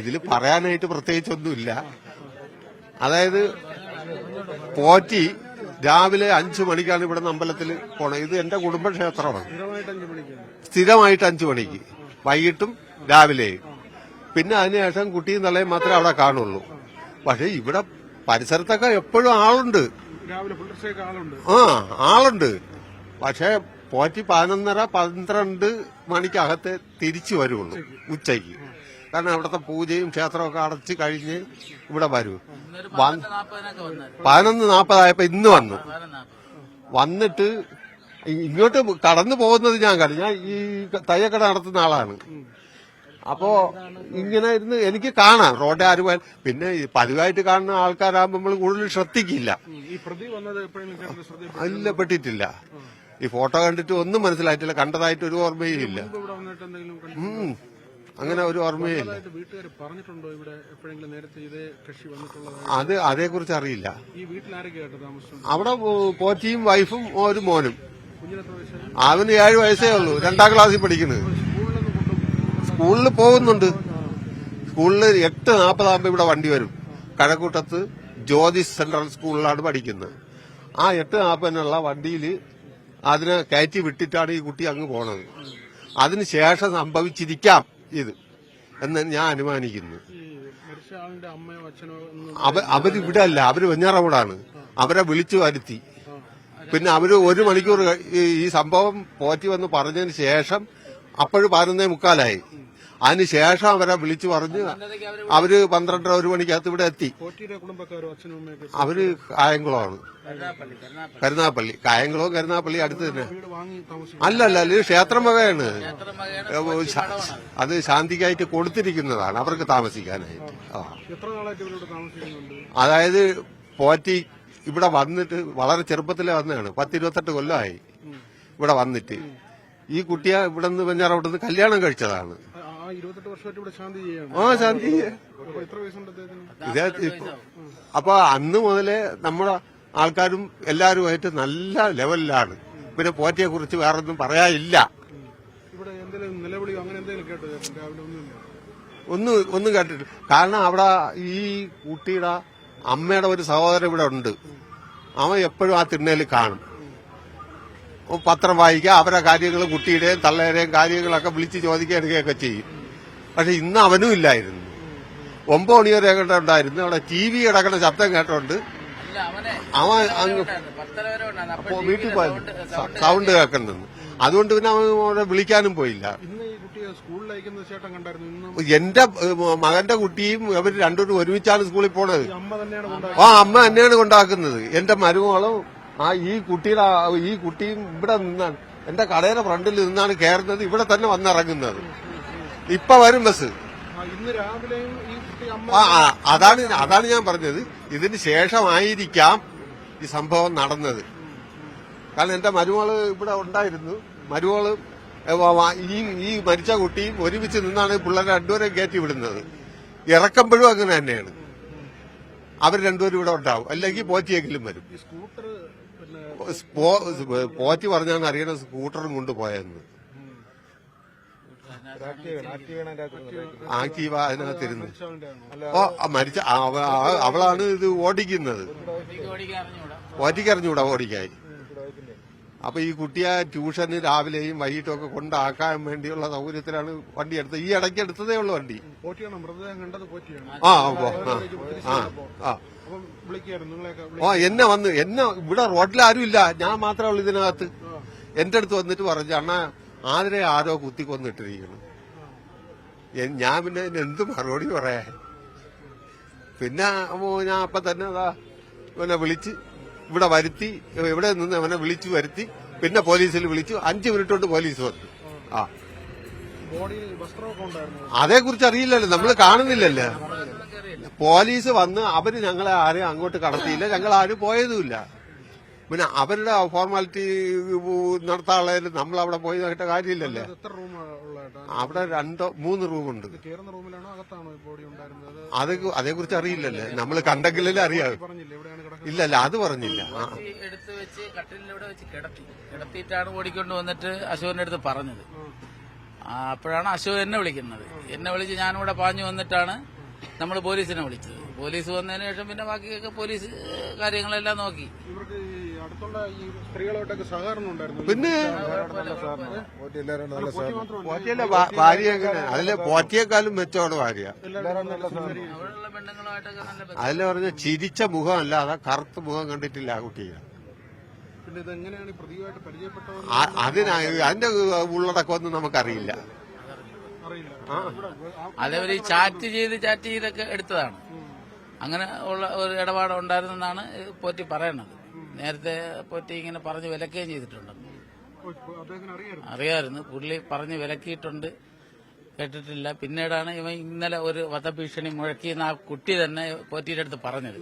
ഇതിൽ പറയാനായിട്ട് പ്രത്യേകിച്ചൊന്നുമില്ല. അതായത് പോറ്റി രാവിലെ 5 മണിക്കാണ് ഇവിടെ അമ്പലത്തിൽ പോണത്. ഇത് എന്റെ കുടുംബക്ഷേത്രമാണ്. സ്ഥിരമായിട്ട് 5 മണിക്ക്, വൈകിട്ടും രാവിലെയും. പിന്നെ അതിനുശേഷം കുട്ടിയും തള്ളയും മാത്രമേ അവിടെ കാണുള്ളൂ. പക്ഷെ ഇവിടെ പരിസരത്തൊക്കെ എപ്പോഴും ആളുണ്ട്. ആളുണ്ട്. പക്ഷെ പോറ്റി 11:30-12 മണിക്കകത്ത് തിരിച്ചു വരുള്ളൂ ഉച്ചയ്ക്ക്. കാരണം അവിടുത്തെ പൂജയും ക്ഷേത്രമൊക്കെ അടച്ചു കഴിഞ്ഞ് ഇവിടെ വരൂ. 11:40 ഇന്ന് വന്നിട്ട് ഇങ്ങോട്ട് കടന്നു പോകുന്നത് ഞാൻ കണ്ടു. ഞാൻ ഈ തയ്യക്കട നടത്തുന്ന ആളാണ്. അപ്പോ ഇങ്ങനെ ഇരുന്ന് എനിക്ക് കാണാം റോഡ് ആര് പോയാൽ. പിന്നെ പതിവായിട്ട് കാണുന്ന ആൾക്കാരാകുമ്പോൾ നമ്മൾ കൂടുതൽ ശ്രദ്ധിക്കില്ല. അല്ല, പെട്ടിട്ടില്ല. ഈ ഫോട്ടോ കണ്ടിട്ട് ഒന്നും മനസ്സിലായിട്ടില്ല. കണ്ടതായിട്ട് ഒരു ഓർമ്മയും ഇല്ല. അങ്ങനെ ഒരു ഓർമ്മയില്ല. അതേക്കുറിച്ച് അറിയില്ല. അവിടെ പോറ്റിയും വൈഫും ഒരു മോനും. അവന് 7 വയസ്സേ ഉള്ളൂ. 2ാം ക്ലാസ്സിൽ പഠിക്കുന്നത്. സ്കൂളിൽ പോകുന്നുണ്ട്. സ്കൂളിൽ 8:40 ഇവിടെ വണ്ടി വരും. കഴക്കൂട്ടത്ത് ജ്യോതിസ് സെൻട്രൽ സ്കൂളിലാണ് പഠിക്കുന്നത്. ആ 8:40 വണ്ടിയിൽ അതിനെ കയറ്റി വിട്ടിട്ടാണ് ഈ കുട്ടി അങ്ങ് പോണത്. അതിനുശേഷം സംഭവിച്ചിരിക്കാം ഇത് എന്ന് ഞാൻ അനുമാനിക്കുന്നു. അവരിവിടെ അല്ല, അവര് വെഞ്ഞാറമൂടാണ്. അവരെ വിളിച്ചു വരുത്തി. പിന്നെ അവര് 1 മണിക്കൂർ ഈ സംഭവം പോറ്റി വന്ന് പറഞ്ഞതിന് ശേഷം അപ്പോഴും 11:45. അതിനുശേഷം അവരെ വിളിച്ചു പറഞ്ഞ് അവര് 12-1 മണിക്കകത്ത് ഇവിടെ എത്തി. അവര് കായംകുളമാണ്, കരുനാഗപ്പള്ളി. കായംകുളവും കരുനാഗപ്പള്ളി അടുത്ത് തന്നെ. അല്ലല്ല, ഇത് ക്ഷേത്രം വകയാണ്. അത് ശാന്തിക്കായിട്ട് കൊടുത്തിരിക്കുന്നതാണ് അവർക്ക് താമസിക്കാനായിട്ട്. അതായത് പോറ്റി ഇവിടെ വന്നിട്ട് വളരെ ചെറുപ്പത്തിലെ വന്നതാണ്. 10-28 കൊല്ലമായി ഇവിടെ വന്നിട്ട്. ഈ കുട്ടിയെ ഇവിടെ നിന്ന് വെഞ്ഞാറവിടുന്ന് കല്യാണം കഴിച്ചതാണ്. ശാന്തി. അപ്പൊ അന്ന് മുതലേ നമ്മുടെ ആൾക്കാരും എല്ലാവരുമായിട്ട് നല്ല ലെവലിലാണ്. പിന്നെ പോറ്റിയെ കുറിച്ച് വേറൊന്നും പറയാനില്ല. ഒന്നും കേട്ടിട്ടില്ല. കാരണം അവിടെ ഈ കുട്ടിയുടെ അമ്മയുടെ ഒരു സഹോദരൻ ഇവിടെ ഉണ്ട്. അവൻ എപ്പോഴും ആ തിണ്ണയിൽ കാണും. പത്രം വായിക്കുക, അവരുടെ കാര്യങ്ങൾ, കുട്ടിയുടെയും തള്ളയുടെയും കാര്യങ്ങളൊക്കെ വിളിച്ച് ചോദിക്കുക, എടുക്കുകയൊക്കെ ചെയ്യും. പക്ഷെ ഇന്ന് അവനും ഇല്ലായിരുന്നു. 9 മണി വരെ ഉണ്ടായിരുന്നു. അവിടെ TV കിടക്കുന്ന ശബ്ദം കേട്ടോണ്ട് അവൻ അങ്ങ് വീട്ടിൽ പോയി സൗണ്ട് കേൾക്കുന്നത്. അതുകൊണ്ട് പിന്നെ അവൻ അവിടെ വിളിക്കാനും പോയില്ല. എന്റെ മകന്റെ കുട്ടിയും ഇവർ രണ്ടുപേരും ഒരുമിച്ചാണ് സ്കൂളിൽ പോണത്. അമ്മ തന്നെയാണ് കൊണ്ടാക്കുന്നത്. എന്റെ മരുമകളും ഈ കുട്ടിയും ഇവിടെ നിന്നാണ്, എന്റെ കടയുടെ ഫ്രണ്ടിൽ നിന്നാണ് കയറുന്നത്. ഇവിടെ തന്നെ വന്നിറങ്ങുന്നത്. ഇപ്പൊ വരും ബസ്. അതാണ് ഞാൻ പറഞ്ഞത്. ഇതിന് ശേഷമായിരിക്കാം ഈ സംഭവം നടന്നത്. കാരണം എന്റെ മരുമകള് ഇവിടെ ഉണ്ടായിരുന്നു. മരുമകള് ഈ മരിച്ച കുട്ടിയും ഒരുമിച്ച് നിന്നാണ് പിള്ളേരെ രണ്ടുപേരെയും കയറ്റി വിടുന്നത്. ഇറക്കുമ്പോഴും അങ്ങനെ തന്നെയാണ്. അവർ രണ്ടുപേരും ഇവിടെ ഉണ്ടാവും. അല്ലെങ്കിൽ പോറ്റിയെങ്കിലും വരും. പോറ്റി പറഞ്ഞാണ് അറിയണ സ്കൂട്ടറും കൊണ്ടുപോയെന്ന്. ആക്റ്റീവ അതിനകത്തിരുന്നു. മരിച്ച അവളാണ് ഇത് ഓടിക്കുന്നത്. പോറ്റിക്ക് അറിഞ്ഞൂടാ ഓടിക്കായി. അപ്പൊ ഈ കുട്ടിയെ ട്യൂഷന് രാവിലെയും വൈകിട്ടും ഒക്കെ കൊണ്ടാക്കാൻ വേണ്ടിയുള്ള സൗകര്യത്തിലാണ് വണ്ടി എടുത്തത്. ഈ ഇടയ്ക്ക് എടുത്തതേ ഉള്ളൂ വണ്ടി. എന്നെ ഇവിടെ റോഡിൽ ആരും ഇല്ല. ഞാൻ മാത്രമേ ഉള്ളൂ ഇതിനകത്ത്. എന്റെ അടുത്ത് വന്നിട്ട് പറഞ്ഞു, അണ്ണാ ആതിരെ ആരോ കുത്തിക്കൊന്നിട്ടിരിക്കുന്നു. ഞാൻ പിന്നെ എന്ത് മറുപടി പറയാ. പിന്നെ ഞാൻ അപ്പൊ തന്നെ ഇവനെ വിളിച്ച് ഇവിടെ വരുത്തി. ഇവിടെ നിന്ന് അവനെ വിളിച്ചു വരുത്തി. പിന്നെ പോലീസിൽ വിളിച്ചു. 5 മിനിറ്റ് കൊണ്ട് പോലീസ് വന്നു. അതേക്കുറിച്ച് അറിയില്ലല്ലോ, നമ്മൾ കാണുന്നില്ലല്ലോ. പോലീസ് വന്ന് അവര് ഞങ്ങളെ ആരെയും അങ്ങോട്ട് കടത്തിയില്ല. ഞങ്ങൾ ആരും പോയതുമില്ല. പിന്നെ അവരുടെ ഫോർമാലിറ്റി നടത്താനുള്ളതിൽ നമ്മൾ അവിടെ പോയി നോക്കിയിട്ട് കാര്യമില്ലല്ലേ. അവിടെ 2-3 റൂമുണ്ട്. അതേക്കുറിച്ച് അറിയില്ലല്ലേ. നമ്മൾ കണ്ടെങ്കിലല്ലേ അറിയാം. ഇല്ലല്ല, അത് പറഞ്ഞില്ല. എടുത്ത് വെച്ച് കട്ടിലിലൂടെ വെച്ച് കിടത്തിയിട്ടാണ് ഓടിക്കൊണ്ട് വന്നിട്ട് അശോകന്റെ അടുത്ത് പറഞ്ഞത്. അപ്പോഴാണ് അശോക് എന്നെ വിളിക്കുന്നത്. എന്നെ വിളിച്ച് ഞാനിവിടെ പാഞ്ഞു വന്നിട്ടാണ് നമ്മൾ പോലീസിനെ വിളിച്ചത്. പോലീസ് വന്നതിന് ശേഷം പിന്നെ ബാക്കിയൊക്കെ പോലീസ് കാര്യങ്ങളെല്ലാം നോക്കി. പിന്നെ ഭാര്യ എങ്ങനെ അതിലെ പോറ്റിയേക്കാളും മെച്ചമാണ് ഭാര്യ. അതിൽ പറഞ്ഞ ചിരിച്ച മുഖമല്ല, അതാ കറുത്ത മുഖം കണ്ടിട്ടില്ല ആ കുട്ടിയെ. അതിന്റെ ഉള്ളടക്കമൊന്നും നമുക്കറിയില്ല. അതേപോലെ ഈ ചാറ്റ് ചെയ്തൊക്കെ എടുത്തതാണ്. അങ്ങനെ ഉള്ള ഒരു ഇടപാട് ഉണ്ടായിരുന്നെന്നാണ് പോറ്റി പറയണത്. നേരത്തെ പോറ്റി ഇങ്ങനെ പറഞ്ഞ് വിലക്കുകയും ചെയ്തിട്ടുണ്ട്. അറിയാമായിരുന്നു, പുള്ളി പറഞ്ഞ് വിലക്കിയിട്ടുണ്ട്, കേട്ടിട്ടില്ല. പിന്നീടാണ് ഇവൻ ഇന്നലെ ഒരു വധഭീഷണി മുഴക്കിയെന്ന് ആ കുട്ടി തന്നെ പോറ്റിയുടെ അടുത്ത് പറഞ്ഞത്.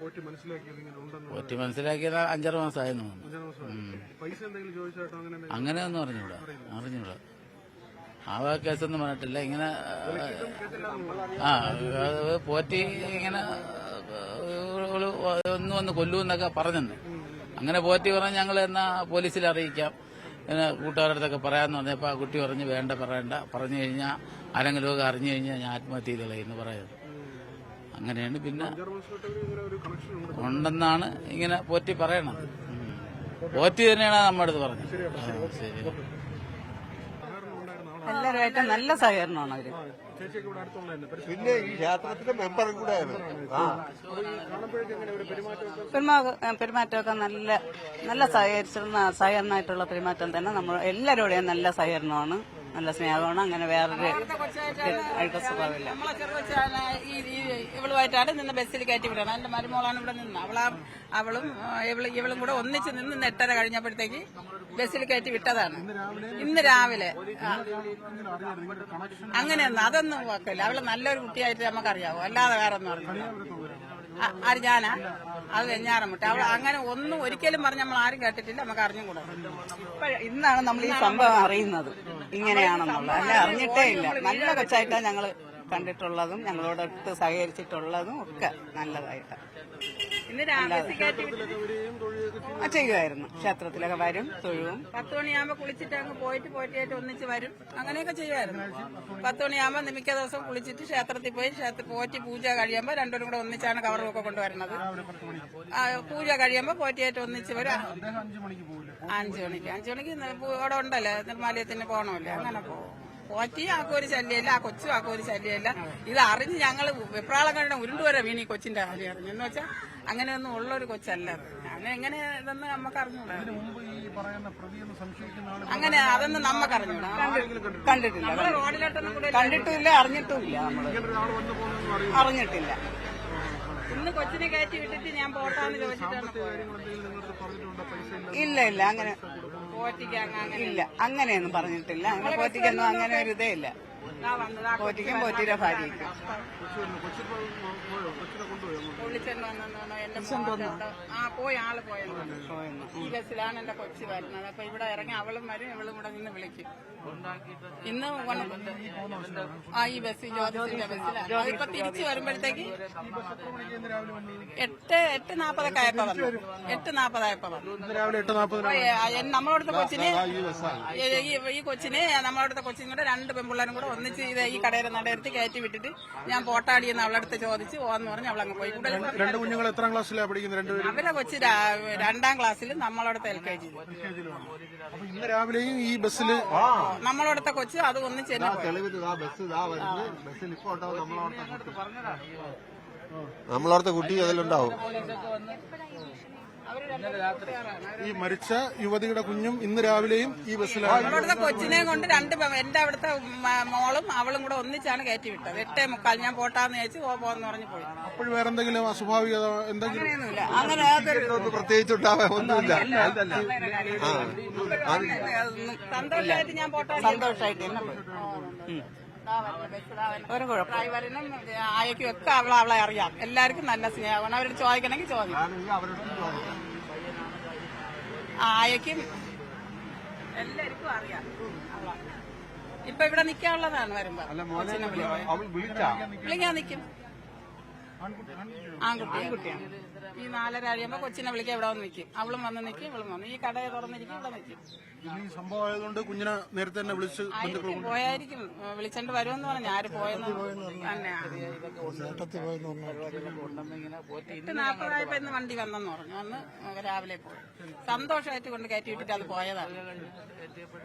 പോറ്റി മനസ്സിലാക്കിയത് 5-6 മാസമായിരുന്നു. അങ്ങനെയൊന്നും അറിഞ്ഞൂടാ. ആ കേസൊന്നും പറഞ്ഞിട്ടില്ല. ഇങ്ങനെ പോറ്റി ഇങ്ങനെ ഒന്ന് വന്ന് കൊല്ലൂന്നൊക്കെ പറഞ്ഞെന്ന്. അങ്ങനെ പോറ്റി പറഞ്ഞ് ഞങ്ങൾ എന്നാ പോലീസിൽ അറിയിക്കാം, കൂട്ടുകാരുടെ അടുത്തൊക്കെ പറയാന്ന് പറഞ്ഞപ്പോൾ ആ കുട്ടി പറഞ്ഞ് വേണ്ട, പറയണ്ട, പറഞ്ഞു കഴിഞ്ഞാൽ ആരെങ്കിലും ഒക്കെ അറിഞ്ഞു കഴിഞ്ഞാൽ ഞാൻ ആത്മഹത്യ ചെയ്തളയെന്ന് പറയുന്നത്. അങ്ങനെയാണ് പിന്നെ ഉണ്ടെന്നാണ് ഇങ്ങനെ പോറ്റി പറയണത്. പോറ്റി തന്നെയാണ് നമ്മുടെ അടുത്ത് പറഞ്ഞത്. ശരി. എല്ലാവരുമായിട്ട് നല്ല സഹകരണമാണ് അവര്. പിന്നെ ഈ ക്ഷേത്രത്തിലെ മെമ്പറും കൂടെ പെരുമാറ്റമൊക്കെ നല്ല സഹകരണമായിട്ടുള്ള പെരുമാറ്റം തന്നെ. നമ്മൾ എല്ലാവരോടെയും നല്ല സഹകരണമാണ്, നല്ല സ്നേഹമാണ്. അങ്ങനെ വേറൊരു അഴുക്ക സ്വഭാവമില്ല. ഇവളുമായിട്ടാണ് നിന്ന് ബസ്സിൽ കയറ്റി വിടണം. എന്റെ മരുമോളാണ് ഇവിടെ നിന്ന്. അവളും ഇവളും കൂടെ ഒന്നിച്ച് നിന്ന് 8:30 കഴിഞ്ഞപ്പോഴത്തേക്ക് ബസ്സിൽ കയറ്റി വിട്ടതാണ്. ഇന്ന് രാവിലെ അങ്ങനെയൊന്നും അതൊന്നും കുഴപ്പമില്ല. അവള് നല്ലൊരു കുട്ടിയായിട്ട് നമുക്കറിയാവോ, അല്ലാതെ വേറെ ഒന്നും അറിയില്ല. ആര് ഞാനാ? അത് വെഞ്ഞാറമുട്ട. അവൾ അങ്ങനെ ഒന്നും ഒരിക്കലും പറഞ്ഞ് നമ്മൾ ആരും കേട്ടിട്ടില്ല, നമുക്ക് അറിഞ്ഞുകൂടാ. ഇന്നാണ് നമ്മൾ ഈ സംഭവം അറിയുന്നത് ഇങ്ങനെയാണെന്നുള്ളത്. അല്ല, അറിഞ്ഞിട്ടേ ഇല്ല. നല്ല കൊച്ചായിട്ടാണ് ഞങ്ങള് കണ്ടിട്ടുള്ളതും ഞങ്ങളോടൊത്ത് സഹകരിച്ചിട്ടുള്ളതും ഒക്കെ നല്ലതായിട്ടാണ്. ഇന്ന് രാവിലെ ചെയ്യുമായിരുന്നു. ക്ഷേത്രത്തിലൊക്കെ വരും, തൊഴുവും. 10 മണിയാകുമ്പോ കുളിച്ചിട്ട് അങ്ങ് പോയിട്ട് ഒന്നിച്ച് വരും. അങ്ങനെയൊക്കെ ചെയ്യുമായിരുന്നു. 10 മണിയാകുമ്പോ മിക്ക ദിവസം കുളിച്ചിട്ട് ക്ഷേത്രത്തിൽ പോറ്റി പൂജ കഴിയുമ്പോ രണ്ടുപേരും കൂടെ ഒന്നിച്ചാണ് കവറുമൊക്കെ കൊണ്ടുവരുന്നത്. പൂജ കഴിയുമ്പോ പോറ്റിയായിട്ട് ഒന്നിച്ച് വരും. 5 മണിക്ക് ഇവിടെ ഉണ്ടല്ലോ, നിർമ്മാലയത്തിന് പോകണമല്ലേ, അങ്ങനെ പോകും. പോറ്റി ആക്കും ഒരു ശല്യമില്ല, ആ കൊച്ചും ആക്കും ഒരു ശല്യമില്ല. ഇത് അറിഞ്ഞ് ഞങ്ങള് വെപ്രാളം കണ്ട ഉരുണ്ടുവരെ വീണി കൊച്ചിന്റെ കാര്യം അറിഞ്ഞു. എന്ന് വെച്ചാൽ അങ്ങനെയൊന്നും ഉള്ളൊരു കൊച്ചല്ല. അങ്ങനെ എങ്ങനെ ഇതെന്ന് നമുക്ക് അറിഞ്ഞൂടാ. അങ്ങനെ അതൊന്നും നമുക്ക് അറിഞ്ഞൂടാ. കണ്ടിട്ടില്ല, റോഡിലോട്ടൊന്നും കൂടെ കണ്ടിട്ടില്ല, അറിഞ്ഞിട്ടുമില്ല. അറിഞ്ഞിട്ടില്ല. ഇന്ന് കൊച്ചിനെ കയറ്റി വിട്ടിട്ട് ഞാൻ പോട്ടാന്ന് ചോദിച്ചിട്ടാണ് പോയത്. ഇല്ല, അങ്ങനെ പോറ്റിക്ക് ഇല്ല, അങ്ങനെയൊന്നും പറഞ്ഞിട്ടില്ല. അങ്ങനെ പോറ്റിക്കൊന്നും അങ്ങനെ ഒരു ഇതേ ഇല്ല. പോറ്റിക്കും പോറ്റിയുടെ ഭാര്യയ്ക്കും ആള് പോയെന്ന്. ഈ ബസ്സിലാണ് എന്റെ കൊച്ചി വരുന്നത്. അപ്പൊ ഇവിടെ ഇറങ്ങി അവളും വരും, ഇവളും കൂടെ നിന്ന് വിളിക്കും. ഇന്ന് ഈ ബസ് ജ്യോതിസിന്റെ ബസ്സിലാണ്. ഇപ്പൊ തിരിച്ചു വരുമ്പോഴത്തേക്ക് 8:40 ആയപ്പോ വന്നു. 8:40 ആയപ്പോ വന്നു. നമ്മളോടത്തെ കൊച്ചിന് ഈ കൊച്ചിനെ നമ്മളോടത്തെ കൊച്ചിനും കൂടെ 2 പെൺപിള്ളേരും കൂടെ ഒന്നിച്ച് ഈ കടയുടെ നടയെടുത്ത് കയറ്റി വിട്ടിട്ട് ഞാൻ പോട്ടാടിയെന്ന് അവളടുത്ത് ചോദിച്ച് ഓന്ന് പറഞ്ഞ് അവളങ്ങ് പോയി. 2 കുഞ്ഞുങ്ങൾ എത്രാം ക്ലാസ്സിലാണ് പഠിക്കുന്നത്? അവരെ കൊച്ച് 2ാം ക്ലാസ്സിൽ, നമ്മളോടത്തെ LKG. ഇന്ന് രാവിലെയും ഈ ബസ്സിൽ നമ്മളോടത്തെ കൊച്ച് അത് ഒന്നിച്ച് തന്നെ നമ്മളോടത്തെ കുട്ടി അതിലുണ്ടാവും. ഈ മരിച്ച യുവതിയുടെ കുഞ്ഞും ഇന്ന് രാവിലെയും ഈ ബസ്സിലാണ്. നമ്മളോടത്തെ കൊച്ചിനെ കൊണ്ട് 2 എന്റെ അവിടുത്തെ മോളും അവളും കൂടെ ഒന്നിച്ചാണ് കയറ്റി വിട്ടത്. 8:45 ഞാൻ പോട്ടാന്ന് ചോദിച്ചു പോന്ന് പറഞ്ഞു പോയി. അപ്പോഴും വേറെ എന്തെങ്കിലും അസ്വാഭാവികത എന്തെങ്കിലും? അങ്ങനെ പ്രത്യേകിച്ചുണ്ടാവാൻ ഒന്നുമില്ല. സന്തോഷമായിട്ട് ഞാൻ പോട്ടാ. സന്തോഷമായിട്ട് തന്നെ പോയി. ഒരു കുഴപ്പം. ഡ്രൈവറിനും ആയക്കും ഒക്കെ അവളെ അറിയാം. എല്ലാവർക്കും നല്ല സ്നേഹമാണ്. അവരോട് ചോദിക്കണമെങ്കിൽ ചോദിക്കും. ആയക്കും എല്ലാവർക്കും അറിയാം. ഇപ്പൊ ഇവിടെ നിൽക്കാനുള്ളതാണ്. വരുമ്പോ വിളിക്കാൻ നിൽക്കും. ആൺകുട്ടിയാണ്. ഈ 4:30 കഴിയുമ്പോ കൊച്ചിനെ വിളിക്കാൻ ഇവിടെ വന്ന് നിൽക്കും. അവളും വന്ന് നിൽക്കും, ഇവളും വന്ന് ഈ കടയെ തുറന്നിരിക്കും, ഇവിടെ നിൽക്കും. ഈ സംഭവം ആയതുകൊണ്ട് കുഞ്ഞിനെ നേരത്തെ തന്നെ വിളിച്ച് ആയിരിക്കും, പോയായിരിക്കും, വിളിച്ചോണ്ട് വരുമെന്ന് പറഞ്ഞു. ആര് പോയെന്ന് തന്നെ 8:40 ഇന്ന് വണ്ടി വന്നെന്ന് പറഞ്ഞു. അന്ന് രാവിലെ പോയി. സന്തോഷമായിട്ട് കൊണ്ട് കയറ്റി വിട്ടിട്ട് അത് പോയതാണ്.